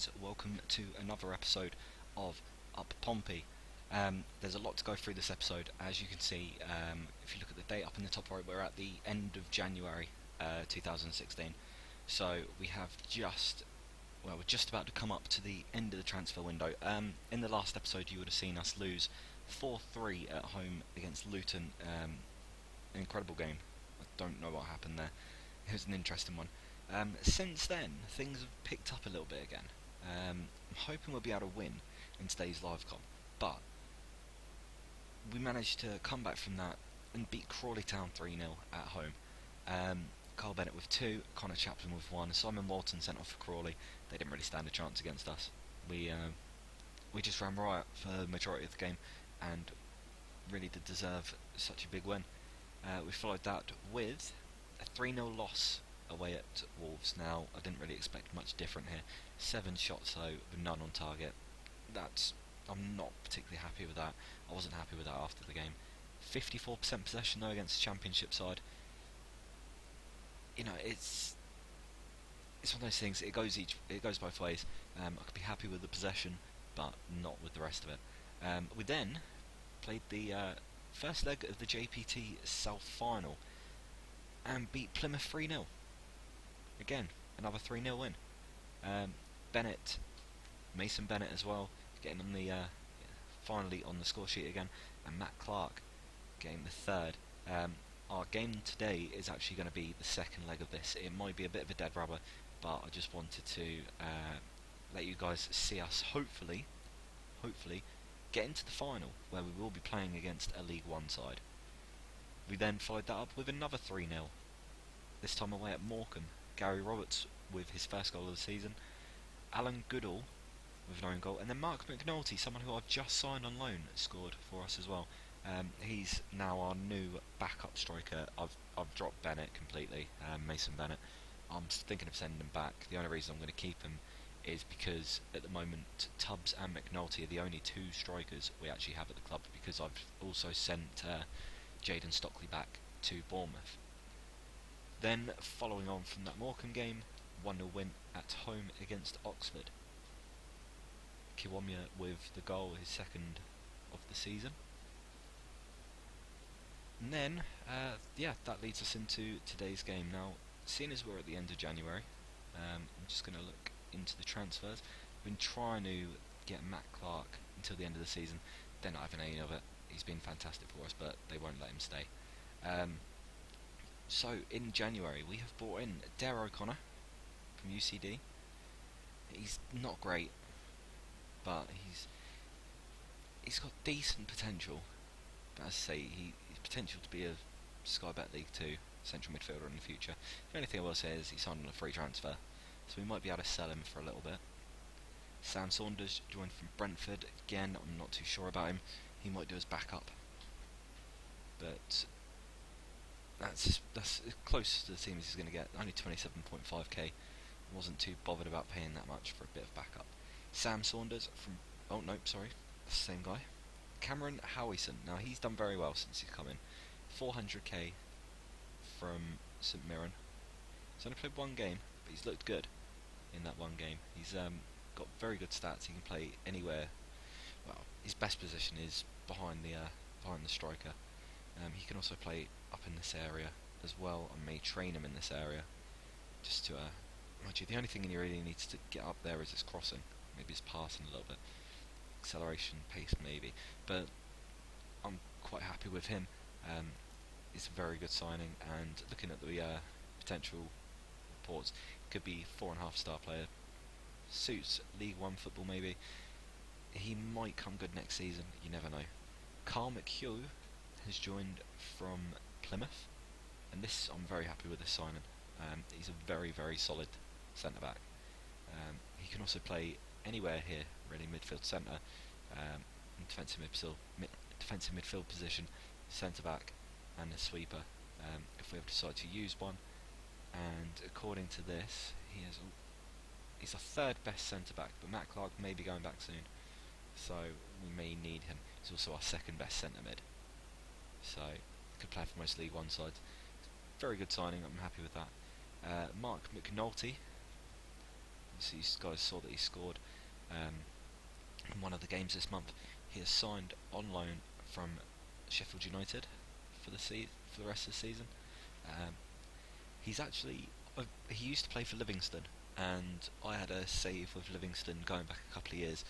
guys, welcome to another episode of Up Pompey. There's a lot to go through this episode. As you can see, if you look at the date up in the top right, we're at the end of January 2016. So we have we're just about to come up to the end of the transfer window. In the last episode you would have seen us lose 4-3 at home against Luton. An incredible game. I don't know what happened there. It was an interesting one. Since then, things have picked up a little bit again. I'm hoping we'll be able to win in today's live com, but we managed to come back from that and beat Crawley Town 3-0 at home. Carl Bennett with 2, Connor Chaplin with 1, Simon Walton sent off for Crawley. They didn't really stand a chance against us. We just ran riot for the majority of the game and really did deserve such a big win. We followed that with a 3-0 loss away at Wolves. Now, I didn't really expect much different here. 7 shots though, with none on target. I'm not particularly happy with that. I wasn't happy with that after the game. 54% possession though against the Championship side. You know, it's one of those things. It goes both ways. I could be happy with the possession, but not with the rest of it. We then played the first leg of the JPT South Final and beat Plymouth 3-0. Again, another 3-0 win. Mason Bennett as well, getting on the finally on the score sheet again, and Matt Clark getting the third. Our game today is actually going to be the second leg of this. It might be a bit of a dead rubber, but I just wanted to let you guys see us hopefully get into the final, where we will be playing against a League One side. We then followed that up with another 3-0, this time away at Morecambe. Gary Roberts with his first goal of the season, Alan Goodall with an own goal, and then Mark McNulty, someone who I've just signed on loan, scored for us as well. He's now our new backup striker. I've dropped Bennett completely, Mason Bennett. I'm thinking of sending him back. The only reason I'm going to keep him is because at the moment Tubbs and McNulty are the only 2 strikers we actually have at the club, because I've also sent Jaden Stockley back to Bournemouth. Then, following on from that Morecambe game, 1-0 win at home against Oxford. Kiwomya with the goal, his second of the season. And then, that leads us into today's game. Now, seeing as we're at the end of January, I'm just going to look into the transfers. I've been trying to get Matt Clark until the end of the season. They're not having any of it. He's been fantastic for us, but they won't let him stay. So in January we have brought in Dare O'Connor from UCD. He's not great, but he's got decent potential. But as I say, he's potential to be a Sky Bet League 2 central midfielder in the future. The only thing I will say is he signed on a free transfer, so we might be able to sell him for a little bit. Sam Saunders joined from Brentford. Again, I'm not too sure about him. He might do as backup, but that's as close to the team as he's going to get. Only 27.5k. Wasn't too bothered about paying that much for a bit of backup. Sam Saunders from... oh no, sorry, that's the same guy. Cameron Howison. Now he's done very well since he's come in. 400k from St Mirren. He's only played 1 game, but he's looked good in that 1 game. He's got very good stats. He can play anywhere. Well, his best position is behind the striker. He can also play up in this area as well. I may train him in this area just to mind you, the only thing he really needs to get up there is his crossing, maybe his passing a little bit, acceleration, pace maybe, but I'm quite happy with him. It's a very good signing, and looking at the potential reports, could be 4.5 star player, suits League One football maybe. He might come good next season, you never know. Carl McHugh has joined from Plymouth, and I'm very happy with this signing. He's a very, very solid centre-back. He can also play anywhere here, really, midfield centre, defensive midfield position, centre-back and a sweeper, if we ever decide to use one. And according to this, he's our 3rd best centre-back, but Matt Clark may be going back soon, so we may need him. He's also our 2nd best centre-mid, so could play for most League One sides. Very good signing, I'm happy with that. Mark McNulty, So you guys saw that he scored in one of the games this month. He has signed on loan from Sheffield United for the rest of the season. Um, he's actually he used to play for Livingston, and I had a save with Livingston going back a couple of years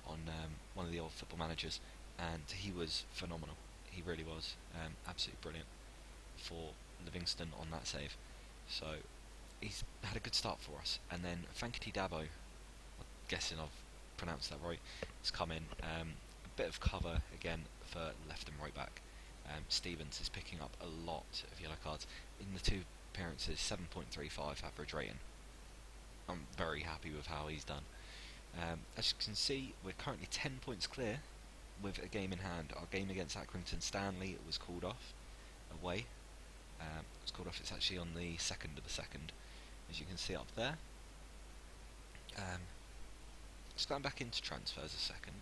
on one of the old Football Managers, and he was phenomenal. He really was absolutely brilliant for Livingston on that save. So he's had a good start for us. And then Fankity Dabo, I'm guessing I've pronounced that right, has come in. A bit of cover again for left and right back. Stevens is picking up a lot of yellow cards in the 2 appearances. 7.35 average rating. I'm very happy with how he's done. As you can see, we're currently 10 points clear with a game in hand. Our game against Accrington Stanley was called off away. It was called off. It's actually on the 2nd of the 2nd, as you can see up there. Just going back into transfers a second.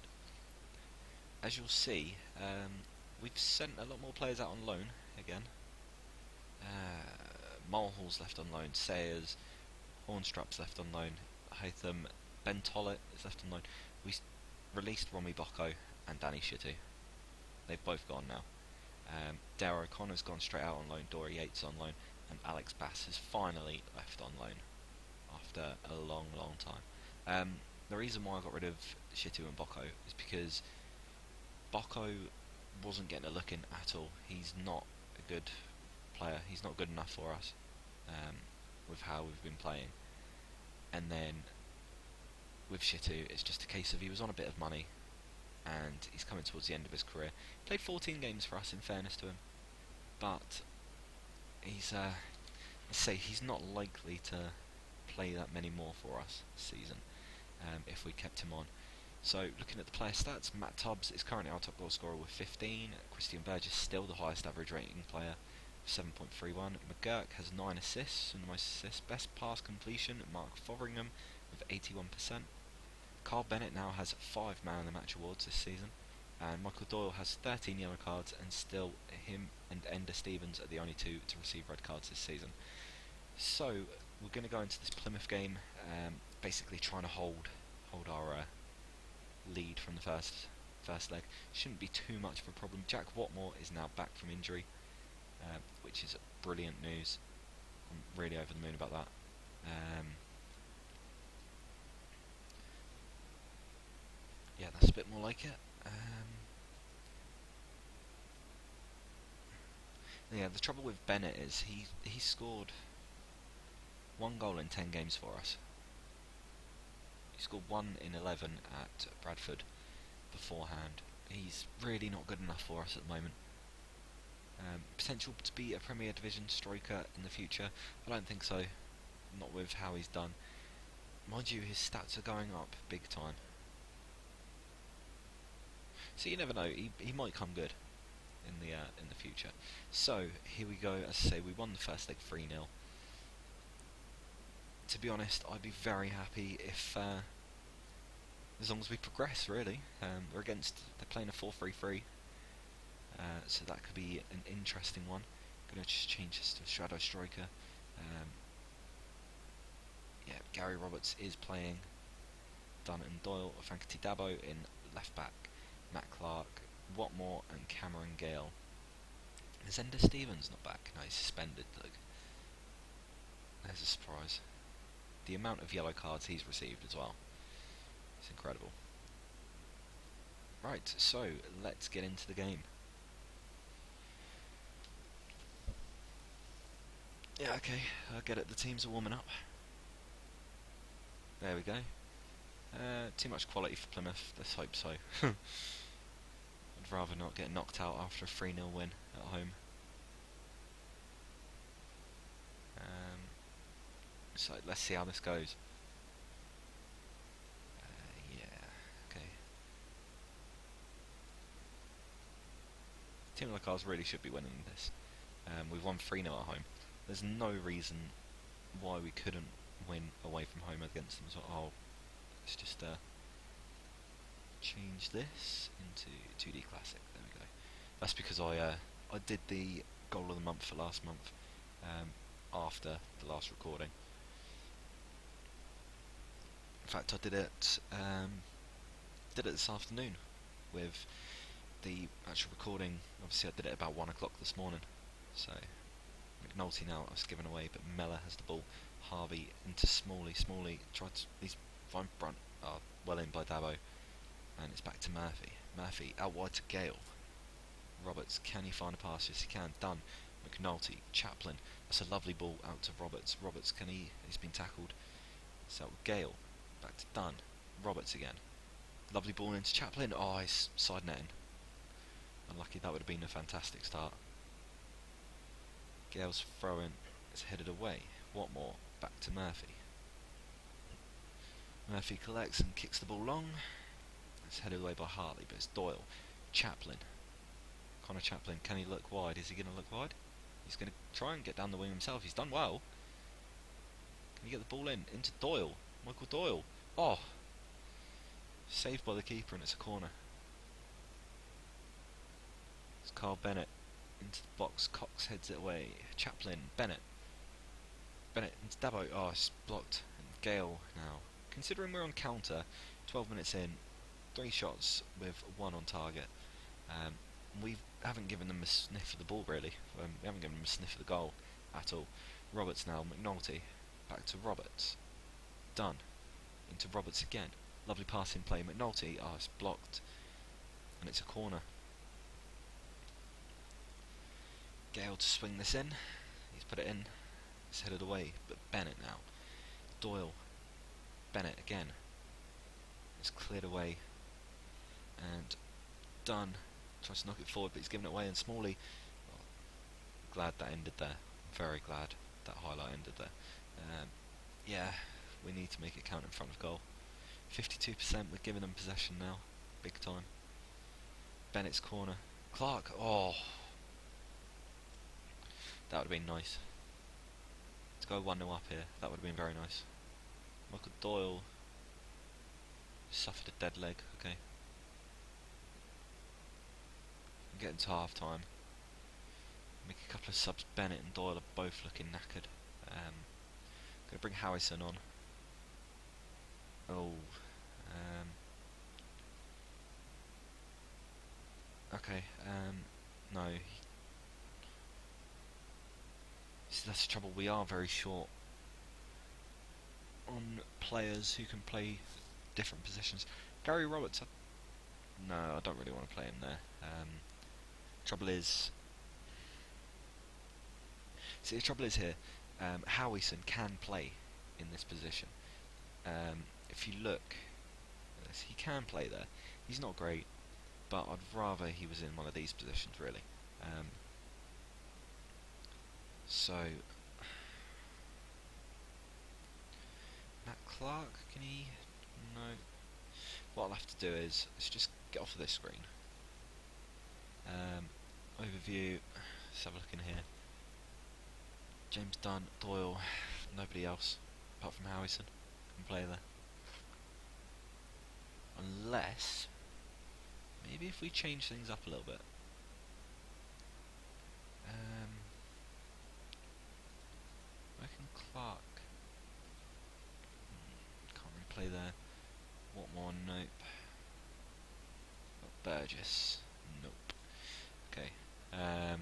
As you'll see, we've sent a lot more players out on loan again. Mulhall's left on loan, Sayers, Hornstrup's left on loan, Hatham, Ben Tollett is left on loan. We released Romy Bocco and Danny Shittu. They've both gone now. Dare O'Connor's gone straight out on loan, Dory Yates on loan, and Alex Bass has finally left on loan after a long, long time. The reason why I got rid of Shittu and Bocco is because Bocco wasn't getting a look in at all. He's not a good player. He's not good enough for us with how we've been playing. And then with Shittu, it's just a case of he was on a bit of money and he's coming towards the end of his career. He played 14 games for us, in fairness to him, but he's let's say he's not likely to play that many more for us this season if we kept him on. So looking at the player stats, Matt Tubbs is currently our top goal scorer with 15. Christian Burgess still the highest average rating player, 7.31. McGurk has 9 assists and the most assists. Best pass completion, Mark Fotheringham with 81%. Carl Bennett now has 5 Man of the Match awards this season, and Michael Doyle has 13 yellow cards, and still him and Ender Stevens are the only 2 to receive red cards this season. So we're going to go into this Plymouth game, basically trying to hold our lead from the first leg. Shouldn't be too much of a problem. Jack Watmore is now back from injury, which is brilliant news. I'm really over the moon about that. Yeah, that's a bit more like it. Yeah, the trouble with Bennett is he scored 1 goal in 10 games for us. He scored 1 in 11 at Bradford beforehand. He's really not good enough for us at the moment. Potential to be a Premier Division striker in the future? I don't think so. Not with how he's done. Mind you, his stats are going up big time. So you never know. He might come good in the future. So here we go. As I say, we won the first leg 3-0. To be honest, I'd be very happy if as long as we progress, really. They're playing a 4-3-3, so that could be an interesting one. Gonna just change this to Shadow Striker. Yeah, Gary Roberts is playing. Dunn and Doyle, Fankity Dabo in left back, Matt Clark, Watmore and Cameron Gale. Is Ender Stevens not back? No, he's suspended. Look, there's a surprise. The amount of yellow cards he's received as well. It's incredible. Right, so let's get into the game. Yeah, okay, I get it, the teams are warming up. There we go. Too much quality for Plymouth, let's hope so. I'd rather not get knocked out after a 3-0 win at home. So let's see how this goes. Yeah, okay. Team like ours really should be winning this. We've won 3-0 at home. There's no reason why we couldn't win away from home against them. So, let's just change this into 2D Classic. There we go. That's because I did the goal of the month for last month after the last recording. In fact, I did it this afternoon with the actual recording. Obviously, I did it about 1 o'clock this morning. So McNulty now was given away, but Mellor has the ball. Harvey into Smalley. Smalley tried to, he's fine front, well in by Dabo, and it's back to Murphy. Murphy out wide to Gale. Roberts, can he find a pass? Yes, he can. Done. McNulty, Chaplin. That's a lovely ball out to Roberts. Roberts, can he? He's been tackled. So Gale, back to Dunn. Roberts again. Lovely ball into Chaplin. Oh, he's side netting. Unlucky, that would have been a fantastic start. Gale's throw-in is headed away. Watmore, back to Murphy. Murphy collects and kicks the ball long. It's headed away by Hartley, but it's Doyle. Chaplin. Connor Chaplin, can he look wide? Is he going to look wide? He's going to try and get down the wing himself. He's done well. Can he get the ball in? Into Doyle. Michael Doyle. Oh! Saved by the keeper, and it's a corner. It's Carl Bennett into the box. Cox heads it away. Chaplin. Bennett. Bennett into Dabo. Oh, it's blocked. And Gale now. Considering we're on counter, 12 minutes in, 3 shots with 1 on target. We haven't given them a sniff of the ball, really. We haven't given them a sniff of the goal at all. Roberts now. McNulty. Back to Roberts. Done. Into Roberts again. Lovely passing play. McNulty. Oh, it's blocked. And it's a corner. Gale to swing this in. He's put it in. It's headed away. But Bennett now. Doyle. Bennett again. It's cleared away. And Dunn tries to knock it forward, but he's given it away. And Smalley. Well, glad that ended there. Very glad that highlight ended there. Yeah, we need to make it count in front of goal. 52%, we're giving them possession now. Big time. Bennett's corner. Clark, oh! That would have been nice. To go 1-0 up here, that would have been very nice. Michael Doyle suffered a dead leg, okay. I'm getting to half time. Make a couple of subs. Bennett and Doyle are both looking knackered. Gonna bring Howison on. Oh, okay. No. See, that's the trouble. We are very short on players who can play different positions. Gary Roberts. No, I don't really want to play him there. Trouble is. See, the trouble is here. Howison can play in this position. If you look at this, he can play there. He's not great, but I'd rather he was in one of these positions, really. So, Matt Clark, can he? No. What I'll have to do is, let's just get off of this screen. Overview, let's have a look in here. James Dunn, Doyle, nobody else apart from Howison can play there. Unless, maybe if we change things up a little bit. Where can Clark? Can't really play there. Watmore, nope. Burgess, nope. Okay. I'm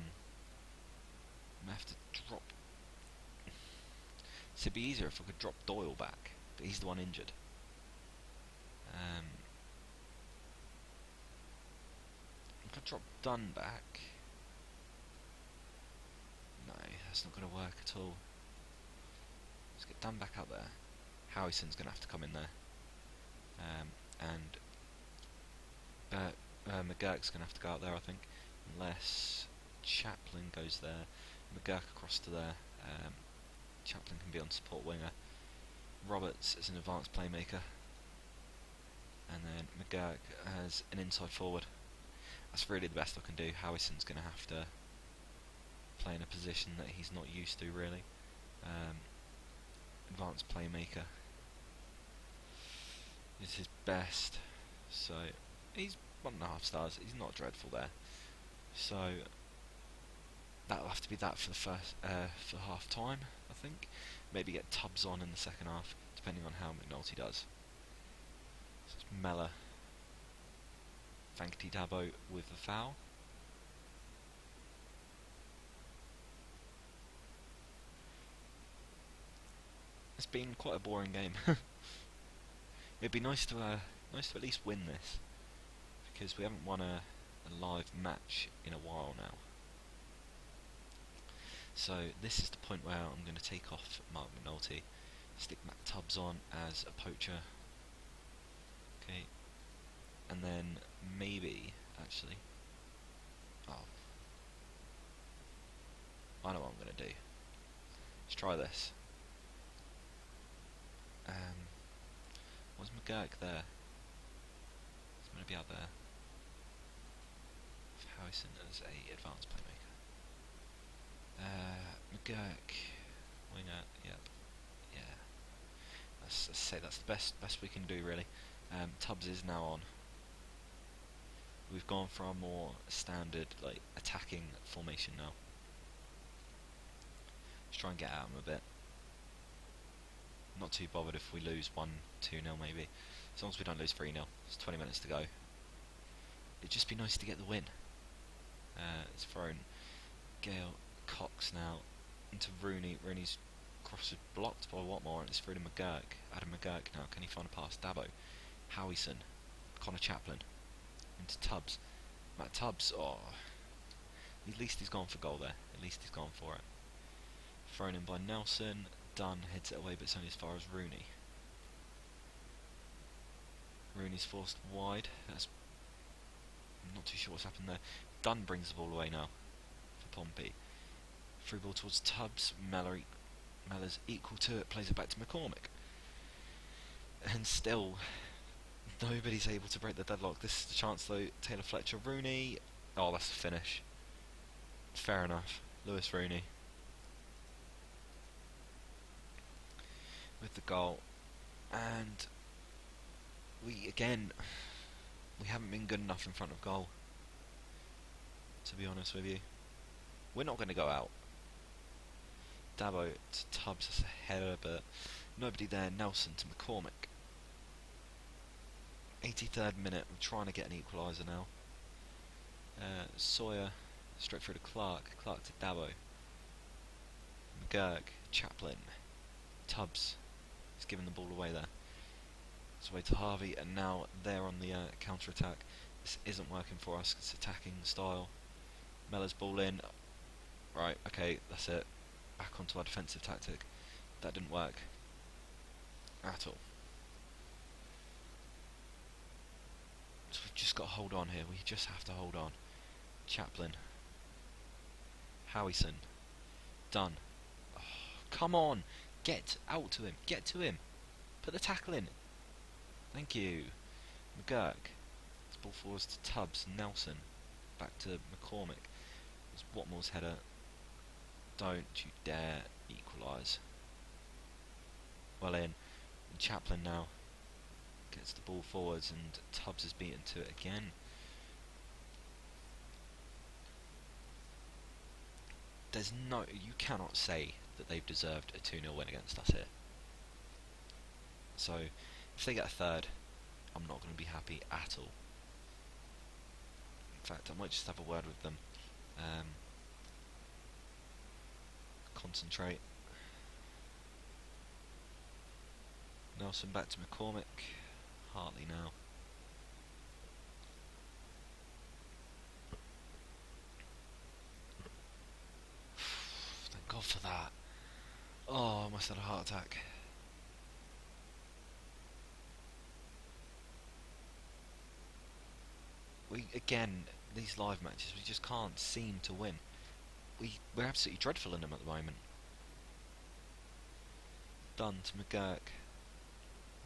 gonna have to drop. So it'd be easier if I could drop Doyle back, but he's the one injured. I could drop Dunn back. No, that's not going to work at all. Let's get Dunn back out there. Howison's going to have to come in there. And McGurk's going to have to go out there, I think. Unless Chaplin goes there. McGurk across to there. Chaplin can be on support winger. Roberts is an advanced playmaker. And then McGurk as an inside forward. That's really the best I can do. Howison's going to have to play in a position that he's not used to, really. Advanced playmaker is his best. So he's 1.5 stars. He's not dreadful there. So that'll have to be that for the first for half time, I think. Maybe get Tubbs on in the second half, depending on how McNulty does. It's Mella. Thankety Dabo with the foul. It's been quite a boring game. It'd be nice to at least win this, because we haven't won a live match in a while now. So this is the point where I'm going to take off Mark McNulty, stick Matt Tubbs on as a poacher. Okay, and then maybe actually, oh, I know what I'm going to do. Let's try this. Was McGurk there? He's going to be out there. Howison as a advanced playmaker. McGurk, winger. Yep. Yeah. Let's say that's the best we can do really. Tubbs is now on. We've gone for a more standard, like, attacking formation now. Let's try and get at him a bit. Not too bothered if we lose 1-2-0 maybe, as long as we don't lose 3-0. It's 20 minutes to go. It'd just be nice to get the win. It's thrown Gale Cox now into Rooney. Rooney's cross is blocked by Watmore, and it's through to McGurk. Adam McGurk now, can he find a pass? Dabo, Howison, Connor Chaplin, into Tubbs. Matt Tubbs, oh, at least he's gone for goal there. At least he's gone for it. Thrown in by Nelson. Dunn heads it away, but it's only as far as Rooney. Rooney's forced wide. I'm not too sure what's happened there. Dunn brings the ball away now for Pompey. Free ball towards Tubbs. Mellor's equal to it, plays it back to McCormick. And still, nobody's able to break the deadlock. This is the chance though. Taylor Fletcher, Rooney. Oh, that's the finish. Fair enough. Lewis Rooney with the goal. And we haven't been good enough in front of goal, to be honest with you. We're not going to go out. Dabo to Tubbs as a header, but nobody there. Nelson to McCormick. 83rd minute, we're trying to get an equaliser now. Sawyer straight through to Clark. Clark to Dabo. McGurk, Chaplin, Tubbs. He's given the ball away there. It's away to Harvey, and now they're on the counter-attack. This isn't working for us. It's attacking style. Mellor's ball in. Right, okay, that's it. Back onto our defensive tactic. That didn't work at all. So we've just got to hold on here. We just have to hold on. Chaplin. Howison. Dunn. Oh, come on! Get out to him. Get to him. Put the tackle in. Thank you. McGurk. This ball forwards to Tubbs. Nelson. Back to McCormick. It's Watmore's header. Don't you dare equalise. Well in. And Chaplin now gets the ball forwards, and Tubbs is beaten to it again. You cannot say that they've deserved a 2-0 win against us here. So, if they get a third, I'm not going to be happy at all. In fact, I might just have a word with them. Concentrate. Nelson back to McCormick. Hartley now. Thank God for that. Oh, I almost had a heart attack. Again, these live matches, we just can't seem to win. We're absolutely dreadful in them at the moment. Dunn to McGurk.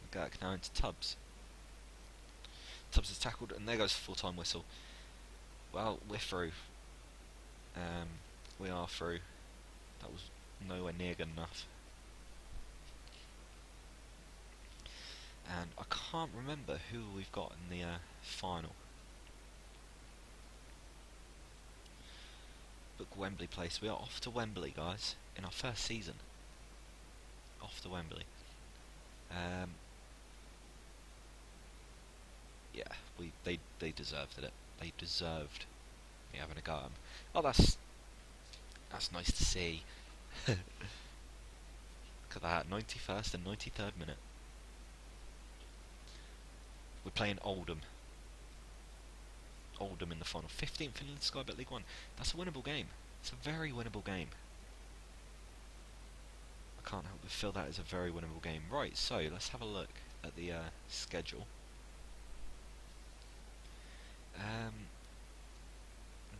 McGurk now into Tubbs. Tubbs is tackled, and there goes the full-time whistle. Well, we're through. We are through. That was nowhere near good enough. And I can't remember who we've got in the final. Book Wembley place. We are off to Wembley, guys, in our first season. Off to Wembley. yeah, they deserved it. They deserved me having a go at 'em. Oh, that's nice to see. Look at that, 91st and 93rd minute. We're playing Oldham. Oldham in the final. 15th in the Sky Bet League One. That's a winnable game. It's a very winnable game. I can't help but feel that is a very winnable game. Right, so let's have a look at the schedule.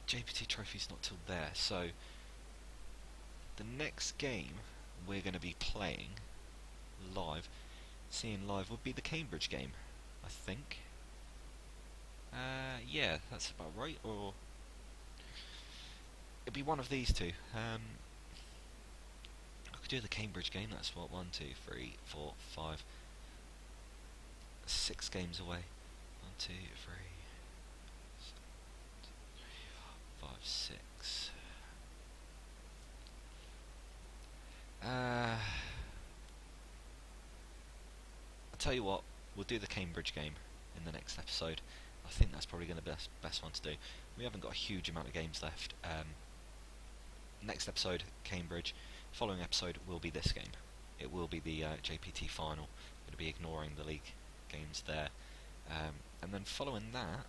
JPT Trophy's not till there, so the next game we're going to be playing live, seeing live, would be the Cambridge game, I think. Yeah, that's about right, or it'd be one of these two. I could do the Cambridge game. That's what, 1, 2, 3, 4, 5, 6 games away. 1, 2, 3, 5, 6. I'll tell you what, we'll do the Cambridge game in the next episode. I think that's probably going to be the best one to do. We haven't got a huge amount of games left. Next episode, Cambridge. Following episode will be this game. It will be the JPT final. I'm going to be ignoring the league games there. And then following that,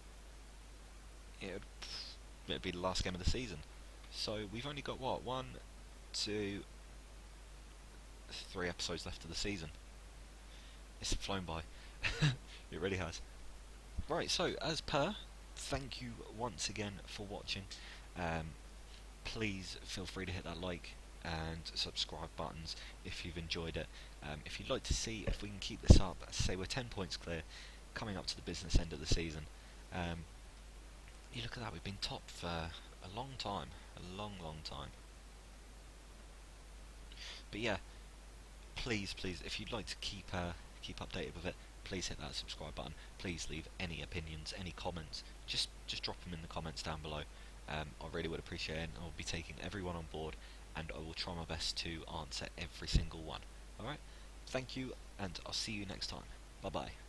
it'd be the last game of the season. So we've only got, what, 1, 2, 3 episodes left of the season. It's flown by. It really has. Right, so as per, thank you once again for watching. Please feel free to hit that like and subscribe buttons if you've enjoyed it. If you'd like to see if we can keep this up, say we're 10 points clear, coming up to the business end of the season. You look at that, we've been top for a long time, a long time. But yeah, please, if you'd like to keep updated with it, please hit that subscribe button. Please leave any opinions, any comments. Just drop them in the comments down below. I really would appreciate it. I'll be taking everyone on board, and I will try my best to answer every single one. Alright? Thank you, and I'll see you next time. Bye bye.